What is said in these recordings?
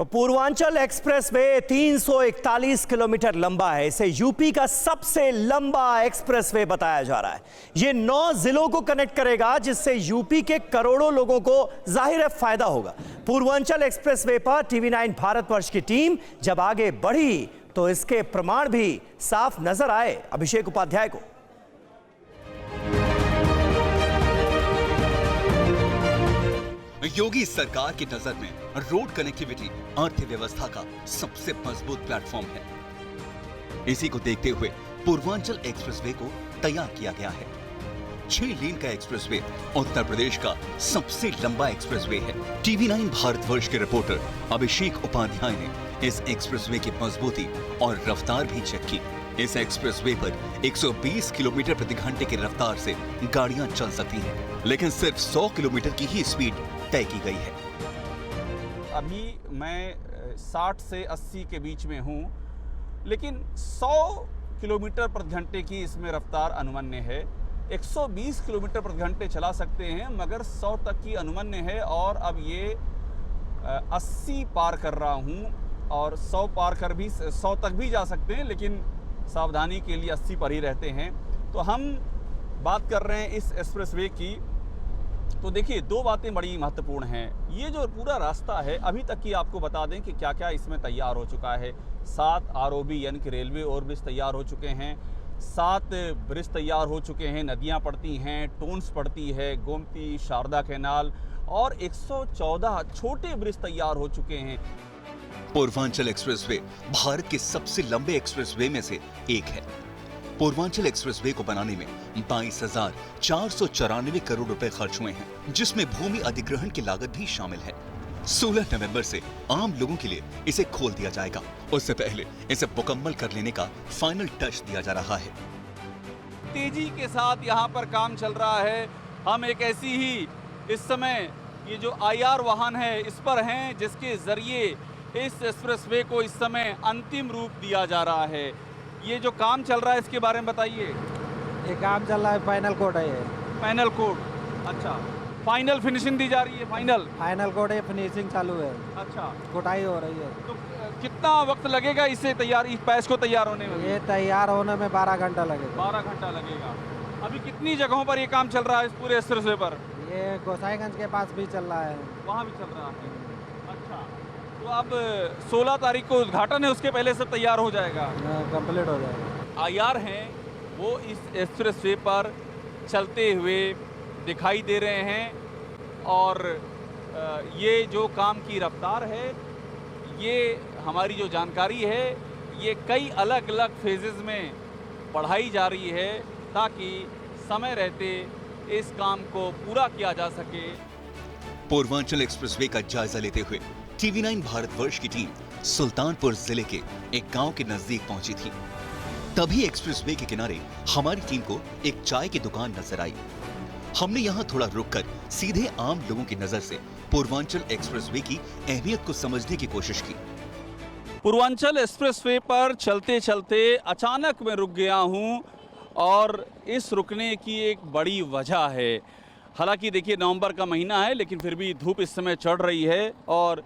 तो Purvanchal expressway 341 kilometre लंबा है। इसे यूपी का सबसे लंबा एक्सप्रेसवे बताया जा रहा है। ये 9 जिलों को कनेक्ट करेगा, जिससे यूपी के करोड़ों लोगों को जाहिर है फायदा होगा। पूर्वांचल एक्सप्रेसवे पर टीवी9 भारतवर्ष की टीम जब आगे बढ़ी तो इसके प्रमाण भी साफ नजर आए। अभिषेक उपाध्याय को। योगी सरकार की नजर में रोड कनेक्टिविटी अर्थव्यवस्था का सबसे मजबूत प्लेटफॉर्म है। इसी को देखते हुए पूर्वांचल एक्सप्रेसवे को तैयार किया गया है। 6 लेन का एक्सप्रेसवे उत्तर प्रदेश का सबसे लंबा एक्सप्रेसवे है। टीवी9 भारतवर्ष के रिपोर्टर अभिषेक उपाध्याय ने इस एक्सप्रेसवे की मजबूती और रफ्तार भी चेक की। इस एक्सप्रेसवे पर 120 किलोमीटर प्रति घंटे की रफ्तार से गाड़ियां चल सकती हैं, लेकिन सिर्फ 100 किलोमीटर की ही स्पीड तय की गई है। अभी मैं 60 से 80 के बीच में हूँ, लेकिन 100 किलोमीटर प्रति घंटे की इसमें रफ्तार अनुमन्य है। 120 किलोमीटर प्रति घंटे चला सकते हैं, मगर 100 तक की अनुमन्य है। और अब ये 80 पार कर रहा हूँ और 100 पार कर भी 100 तक भी जा सकते हैं, लेकिन सावधानी के लिए 80 पर ही रहते हैं। तो हम बात कर रहे हैं इस एक्सप्रेसवे की। तो देखिए, 2 बातें बड़ी महत्वपूर्ण हैं। ये जो पूरा रास्ता है, अभी तक की आपको बता दें कि क्या क्या इसमें तैयार हो चुका है। 7 आरओबी यानी कि रेलवे ओवरब्रिज तैयार हो चुके हैं, 7 ब्रिज तैयार हो चुके हैं, नदियां पड़ती हैं, टोन्स पड़ती है, गोमती शारदा कैनाल, और 114 छोटे ब्रिज तैयार हो चुके हैं। पूर्वांचल एक्सप्रेसवे भारत के सबसे लंबे एक्सप्रेसवे में से एक है। पूर्वांचल एक्सप्रेसवे को बनाने में 22,494 करोड़ रुपए खर्च हुए हैं, जिसमें भूमि अधिग्रहण की लागत भी शामिल है। 16 नवंबर से आम लोगों के लिए इसे खोल दिया जाएगा। उससे पहले इसे मुकम्मल कर लेने का फाइनल टच दिया जा रहा है। तेजी के साथ यहाँ पर काम चल रहा है। हम एक ऐसी ही इस समय ये जो IR वाहन है इस पर हैं, जिसके जरिए इस एक्सप्रेसवे को इस समय अंतिम रूप दिया जा रहा है। ये जो काम चल रहा है इसके बारे में बताइए। ये काम चल रहा है, फाइनल कोड है ये। फाइनल कोड, अच्छा, फाइनल फिनिशिंग दी जा रही है। फाइनल कोड है, फिनिशिंग चालू है। अच्छा, कुटाई हो रही है। तो कितना वक्त लगेगा इसे तैयार, इस पैच को तैयार होने में? ये तैयार होने में 12 घंटा लगेगा। 12 घंटा लगेगा। अभी कितनी जगहों पर ये काम चल रहा है इस पूरे एक्सप्रेसवे पर? ये गोसाईगंज के पास भी चल रहा है, वहाँ भी चल रहा है। अच्छा, तो अब 16 तारीख को उद्घाटन है, उसके पहले सब तैयार हो जाएगा, कंप्लीट हो जाएगा। IR हैं वो इस एक्सप्रेसवे पर चलते हुए दिखाई दे रहे हैं। और ये जो काम की रफ्तार है, ये हमारी जो जानकारी है, ये कई अलग अलग फेजेस में बढ़ाई जा रही है, ताकि समय रहते इस काम को पूरा किया जा सके। पूर्वांचल एक्सप्रेसवे का जायजा लेते हुए टीवी9 भारतवर्ष की टीम सुल्तानपुर जिले के एक गांव के नजदीक पहुंची थी। तभी एक्सप्रेसवे के किनारे हमारी टीम को एक चाय की दुकान नजर आई। हमने यहां थोड़ा रुककर सीधे आम लोगों की नजर से पूर्वांचल एक्सप्रेसवे की अहमियत को समझने की कोशिश की। पूर्वांचल एक्सप्रेसवे पर चलते चलते अचानक मैं रुक गया हूं, और इस रुकने की एक बड़ी वजह है। हालांकि देखिए, नवंबर का महीना है, लेकिन फिर भी धूप इस समय चढ़ रही है। और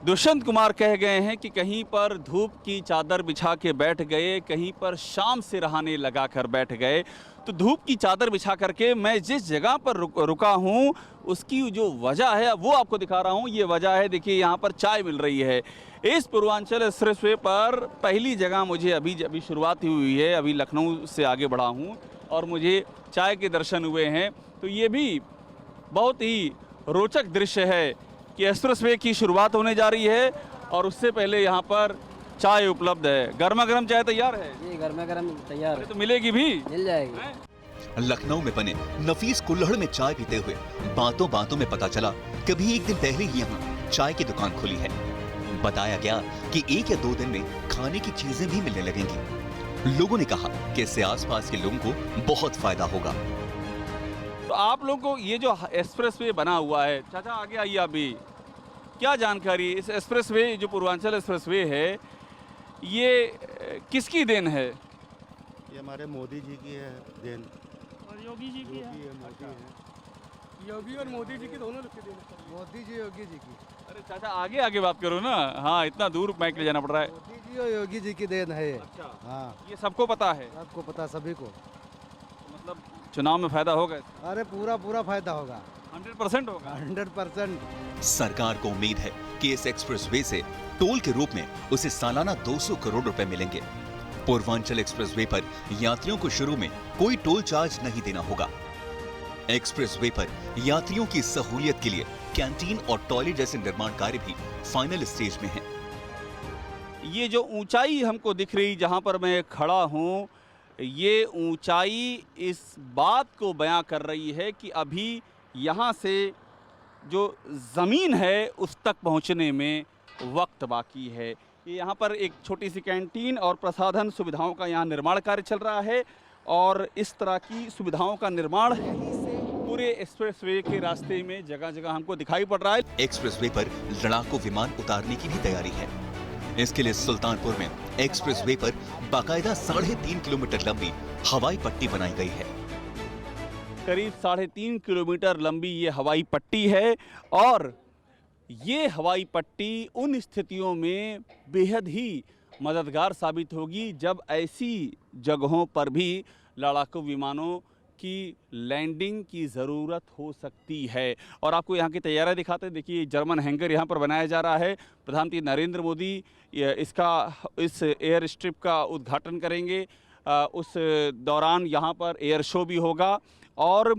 दुष्यंत कुमार कह गए हैं कि कहीं पर धूप की चादर बिछा के बैठ गए, कहीं पर शाम से रहाने लगा कर बैठ गए। तो धूप की चादर बिछा करके मैं जिस जगह पर रुका हूँ, उसकी जो वजह है वो आपको दिखा रहा हूँ। ये वजह है, देखिए, यहाँ पर चाय मिल रही है। इस पूर्वांचल एक्सप्रेसवे पर पहली जगह मुझे अभी शुरुआत हुई है। अभी लखनऊ से आगे बढ़ा हूँ और मुझे चाय के दर्शन हुए हैं। तो ये भी बहुत ही रोचक दृश्य है कि एक्सप्रेसवे की शुरुआत होने जा रही है, और उससे पहले यहाँ पर चाय उपलब्ध है। गर्मा गर्म चाय तैयार है जी, गर्मा गर्म तैयार है। तो मिलेगी भी? मिल जाएगी। लखनऊ में बने नफीस कुल्हड़ में चाय पीते हुए बातों बातों में पता चला कभी एक दिन पहले ही यहाँ चाय की दुकान खुली है। बताया गया कि 1 या 2 दिन में खाने की चीजें भी मिलने लगेंगी। लोगों ने कहा कि इससे आसपास के लोगों को बहुत फायदा होगा। तो आप लोगों को ये जो एक्सप्रेसवे बना हुआ है, चाचा आगे आइए, अभी क्या जानकारी इस एक्सप्रेसवे, जो पूर्वांचल एक्सप्रेसवे है, ये किसकी देन है? ये हमारे मोदी जी की है देन, और योगी जी की है। मोदी है। योगी और मोदी जी की दोनों लिख के देना चाहिए। मोदी जी योगी जी की। अरे चाचा आगे आगे बात करो ना, हाँ इतना दूर माइक ले जाना पड़ रहा है। मोदी जी और योगी जी की देन है ये। अच्छा, हाँ, ये सबको पता है, सबको पता, सभी को। मतलब चुनाव में फायदा होगा, अरे पूरा पूरा फायदा होगा, 100% होगा। 100%। सरकार को उम्मीद है कि इस एक्सप्रेसवे से टोल के रूप में उसे सालाना 200 करोड़ रुपए मिलेंगे। पूर्वांचल एक्सप्रेसवे पर यात्रियों को शुरू में कोई टोल चार्ज नहीं देना होगा। एक्सप्रेसवे पर यात्रियों की सहूलियत के लिए कैंटीन और टॉयलेट जैसे निर्माण कार्य भी फाइनल स्टेज में है। ये जो ऊंचाई हमको दिख रही जहाँ पर मैं खड़ा हूँ, ये ऊंचाई इस बात को बयां कर रही है कि अभी यहाँ से जो ज़मीन है उस तक पहुँचने में वक्त बाकी है। ये यहाँ पर एक छोटी सी कैंटीन और प्रसाधन सुविधाओं का यहाँ निर्माण कार्य चल रहा है और इस तरह की सुविधाओं का निर्माण पूरे एक्सप्रेसवे के रास्ते में जगह जगह हमको दिखाई पड़ रहा है। एक्सप्रेसवे पर लड़ाकू विमान उतारने की भी तैयारी है। इसके लिए सुल्तानपुर में एक्सप्रेसवे पर बाकायदा 3.5 किलोमीटर लंबी हवाई पट्टी बनाई गई है। करीब 3.5 किलोमीटर लंबी ये हवाई पट्टी है और ये हवाई पट्टी उन स्थितियों में बेहद ही मददगार साबित होगी जब ऐसी जगहों पर भी लड़ाकू विमानों की लैंडिंग की ज़रूरत हो सकती है। और आपको यहाँ की तैयारियाँ दिखाते हैं। देखिए जर्मन हैंगर यहाँ पर बनाया जा रहा है। प्रधानमंत्री नरेंद्र मोदी इस एयर स्ट्रिप का उद्घाटन करेंगे। उस दौरान यहाँ पर एयर शो भी होगा और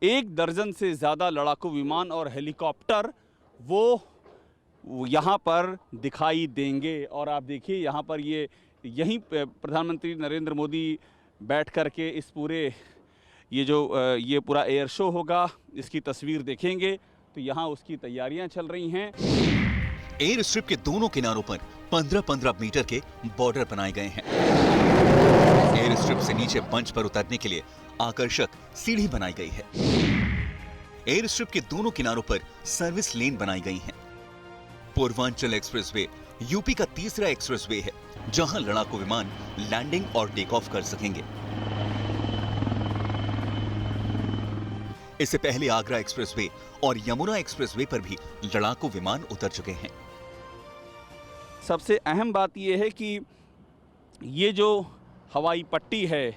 1 दर्जन से ज़्यादा लड़ाकू विमान और हेलीकॉप्टर वो यहाँ पर दिखाई देंगे। और आप देखिए यहाँ पर यहीं प्रधानमंत्री नरेंद्र मोदी बैठ कर के इस पूरे ये पूरा एयर शो होगा, इसकी तस्वीर देखेंगे। तो यहाँ उसकी तैयारियां चल रही हैं। एयर स्ट्रिप के दोनों किनारों पर 15-15 मीटर के बॉर्डर बनाए गए हैं। एयर स्ट्रिप से नीचे मंच पर उतरने के लिए आकर्षक सीढ़ी बनाई गई है। एयर स्ट्रिप के दोनों किनारों पर सर्विस लेन बनाई गई हैं। पूर्वांचल एक्सप्रेसवे यूपी का तीसरा एक्सप्रेसवे है जहां लड़ाकू विमान लैंडिंग और टेक ऑफ कर सकेंगे। इससे पहले आगरा एक्सप्रेसवे और यमुना एक्सप्रेसवे पर भी लड़ाकू विमान उतर चुके हैं। सबसे अहम बात यह है कि ये जो हवाई पट्टी है,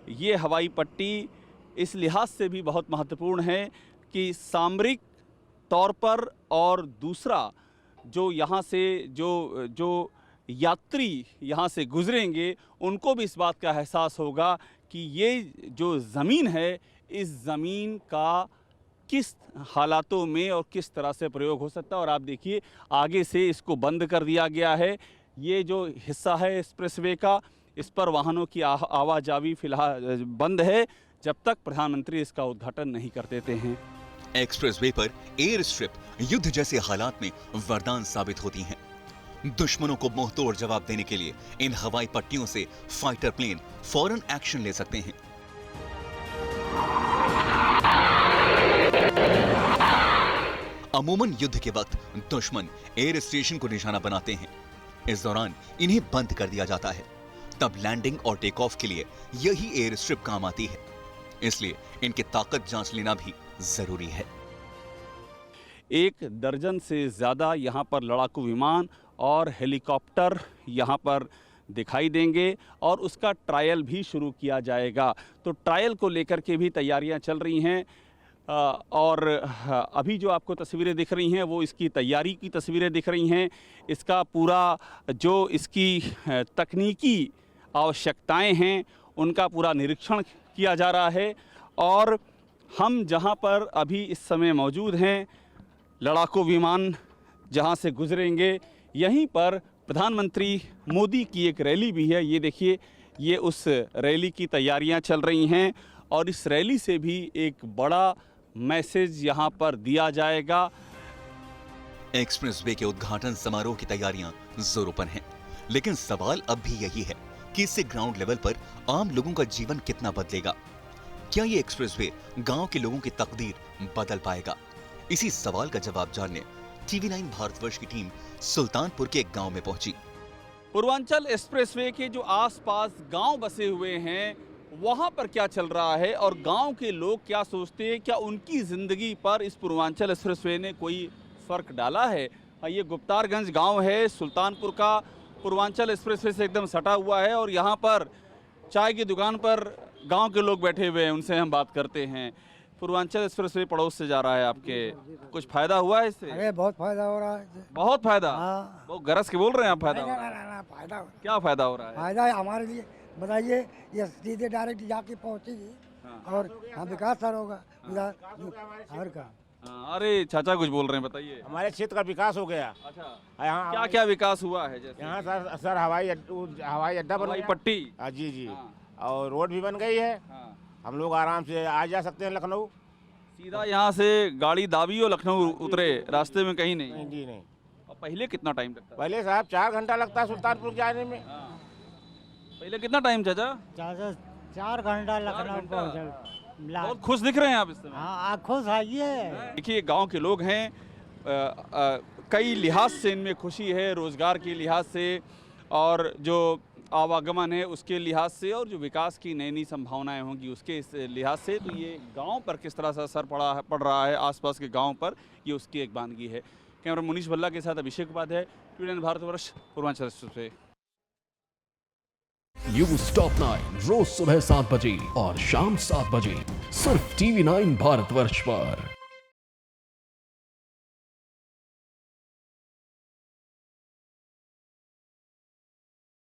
ये हवाई पट्टी इस लिहाज से भी बहुत महत्वपूर्ण है कि सामरिक तौर पर और दूसरा जो यहाँ से जो यात्री यहाँ से गुजरेंगे उनको भी इस बात का एहसास होगा कि ये जो ज़मीन है, इस ज़मीन का किस हालातों में और किस तरह से प्रयोग हो सकता है। और आप देखिए आगे से इसको बंद कर दिया गया है। ये जो हिस्सा है एक्सप्रेसवे का, इस पर वाहनों की आवाजावी फिलहाल बंद है जब तक प्रधानमंत्री इसका उद्घाटन नहीं कर देते हैं। एक्सप्रेसवे पर एयर स्ट्रिप युद्ध जैसे हालात में वरदान साबित होती हैं। दुश्मनों को मुंहतोड़ जवाब देने के लिए इन हवाई पट्टियों से फाइटर प्लेन फौरन एक्शन ले सकते हैं। अमूमन युद्ध के वक्त दुश्मन एयर स्टेशन को निशाना बनाते हैं। इस दौरान इन्हें बंद कर दिया जाता है। तब लैंडिंग और टेक ऑफ के लिए यही एयर स्ट्रिप काम आती है। इसलिए इनकी ताकत जांच लेना भी जरूरी है। 1 दर्जन से ज़्यादा यहाँ पर लड़ाकू विमान और हेलीकॉप्टर यहाँ पर दिखाई देंगे और उसका ट्रायल भी शुरू किया जाएगा। तो ट्रायल को लेकर के भी तैयारियां चल रही हैं और अभी जो आपको तस्वीरें दिख रही हैं वो इसकी तैयारी की तस्वीरें दिख रही हैं। इसका पूरा जो इसकी तकनीकी आवश्यकताएं हैं उनका पूरा निरीक्षण किया जा रहा है। और हम जहां पर अभी इस समय मौजूद हैं, लड़ाकू विमान जहां से गुजरेंगे, यहीं पर प्रधानमंत्री मोदी की एक रैली भी है। ये देखिए, ये उस रैली की तैयारियां चल रही हैं और इस रैली से भी एक बड़ा मैसेज यहां पर दिया जाएगा। एक्सप्रेसवे के उद्घाटन समारोह की तैयारियां जोरों पर हैं, लेकिन सवाल अब भी यही है कि इससे ग्राउंड लेवल पर आम लोगों का जीवन कितना बदलेगा। क्या ये एक्सप्रेसवे गांव के लोगों की तकदीर बदल पाएगा? इसी सवाल का जवाब जानने TV9 भारतवर्ष की टीम सुल्तानपुर के एक गांव में पहुंची। पूर्वांचल एक्सप्रेसवे के जो आसपास गांव बसे हुए हैं, वहाँ पर क्या चल रहा है और गांव के लोग क्या सोचते हैं, क्या उनकी ज़िंदगी पर इस पूर्वांचल एक्सप्रेसवे ने कोई फ़र्क डाला है। ये गुप्तारगंज गांव है सुल्तानपुर का, पूर्वांचल एक्सप्रेसवे से एकदम सटा हुआ है और यहाँ पर चाय की दुकान पर गांव के लोग बैठे हुए हैं, उनसे हम बात करते हैं। पूर्वांचल एक्सप्रेसवे पड़ोस से जा रहा है आपके, कुछ फायदा हुआ है इससे? अरे बहुत फायदा हो रहा है। बहुत फायदा। हाँ। वो गरज के बोल रहे हैं आप फायदा हो रहा है। ना, फायदा क्या फायदा हो रहा है? फायदा है हमारे लिए। बताइए, ये सीधे डायरेक्ट जाके पहुंचेगी और हाँ विकास सर होगा और का। हाँ, अरे चाचा कुछ बोल रहे हैं, बताइए। हमारे क्षेत्र का विकास हो गया। अच्छा, यहाँ क्या क्या विकास हुआ है? जैसे यहाँ सर हवाई अड्डा बन हवाई गया। पट्टी। जी जी। हाँ। और रोड भी बन गई है। हाँ। हम लोग आराम से आ जा सकते हैं लखनऊ। सीधा यहाँ से गाड़ी दाबी और लखनऊ उतरे, रास्ते में कहीं नहीं। नहीं जी नहीं। और पहले कितना टाइम लगता था? पहले साहब 4 घंटा लगता है सुल्तानपुर जाने में। हाँ। पहले कितना टाइम चाचा? 4 घंटा लखनऊ बहुत खुश दिख रहे हैं आप इस समय। हाँ खुश आइए। देखिए गांव के लोग हैं, कई लिहाज से इनमें खुशी है, रोजगार के लिहाज से और जो आवागमन है उसके लिहाज से और जो विकास की नई नई संभावनाएं होंगी उसके इस लिहाज से। तो ये गांव पर किस तरह से असर पड़ रहा है आसपास के गांव पर, ये उसकी एक बानगी है। कैमरा मुनीश भल्ला के साथ Abhishek Upadhyay, TVN Bharatvarsh, Purvanchal express. News top 9 रोज सुबह 7 बजे और शाम 7 बजे सिर्फ TV9 भारतवर्ष पर।